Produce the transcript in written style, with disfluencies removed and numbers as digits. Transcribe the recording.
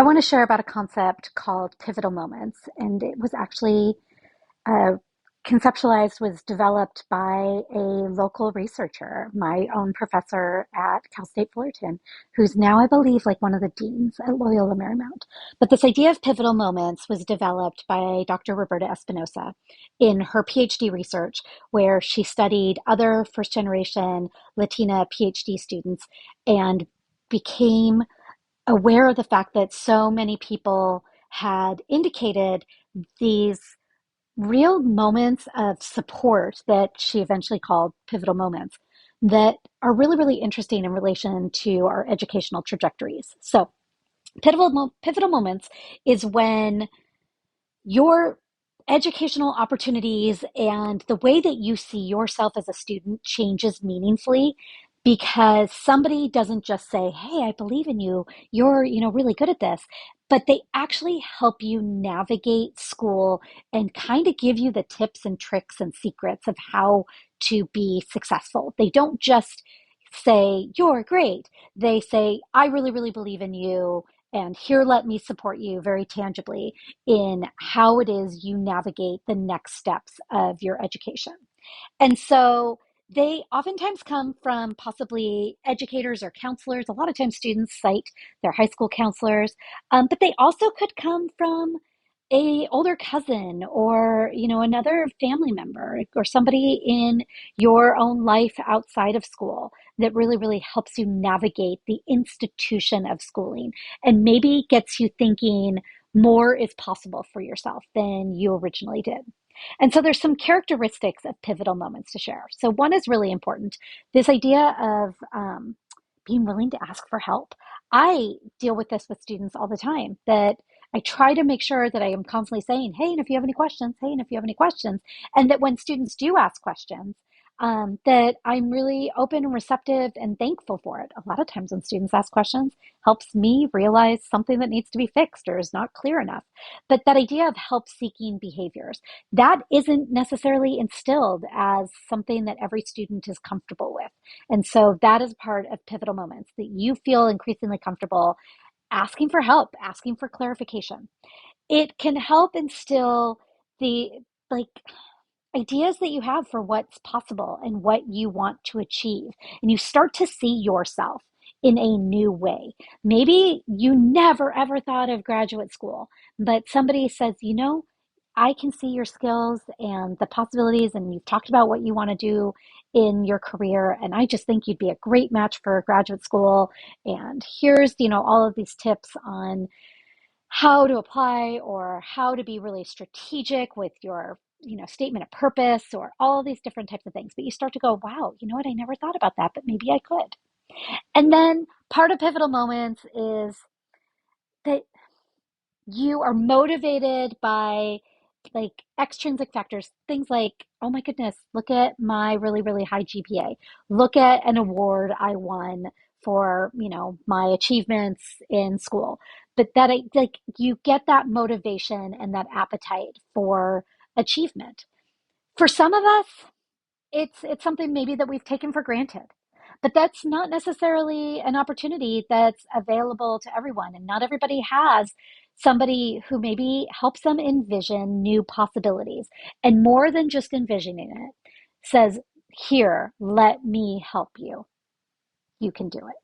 I want to share about a concept called pivotal moments, and it was actually uh, conceptualized, was developed by a local researcher, my own professor at Cal State Fullerton, who's now, I believe, like one of the deans at Loyola Marymount. But this idea of pivotal moments was developed by Dr. Roberta Espinosa in her PhD research, where she studied other first generation Latina PhD students and became aware of the fact that so many people had indicated these real moments of support that she eventually called pivotal moments that are really, really interesting in relation to our educational trajectories. So, pivotal moments is when your educational opportunities and the way that you see yourself as a student changes meaningfully because somebody doesn't just say, "Hey, I believe in you. You're, really good at this." But they actually help you navigate school and kind of give you the tips and tricks and secrets of how to be successful. They don't just say, "You're great." They say, "I really, really believe in you. And here, let me support you very tangibly in how it is you navigate the next steps of your education." And so they oftentimes come from possibly educators or counselors. A lot of times students cite their high school counselors, but they also could come from a older cousin or another family member or somebody in your own life outside of school that really really helps you navigate the institution of schooling and maybe gets you thinking more is possible for yourself than you originally did. And so there's some characteristics of pivotal moments to share. So one is really important. This idea of being willing to ask for help. I deal with this with students all the time that I try to make sure that I am constantly saying, "Hey, and if you have any questions, hey, and if you have any questions," and that when students do ask questions, that I'm really open and receptive and thankful for it. A lot of times when students ask questions, helps me realize something that needs to be fixed or is not clear enough. But that idea of help-seeking behaviors, that isn't necessarily instilled as something that every student is comfortable with. And so that is part of pivotal moments that you feel increasingly comfortable asking for help, asking for clarification. It can help instill the like ideas that you have for what's possible and what you want to achieve. And you start to see yourself in a new way. Maybe you never ever thought of graduate school, but somebody says, "I can see your skills and the possibilities, and you've talked about what you want to do in your career. And I just think you'd be a great match for graduate school. And here's, all of these tips on how to apply or how to be really strategic with your statement of purpose or all of these different types of things." But you start to go, "Wow, you know what, I never thought about that, but maybe I could." And then part of pivotal moments is that you are motivated by like extrinsic factors, things like, "Oh my goodness, look at my really really high GPA, look at an award I won for my achievements in school." But that like you get that motivation and that appetite for achievement. For some of us, it's something maybe that we've taken for granted. But that's not necessarily an opportunity that's available to everyone. And not everybody has somebody who maybe helps them envision new possibilities. And more than just envisioning it, says, "Here, let me help you. You can do it."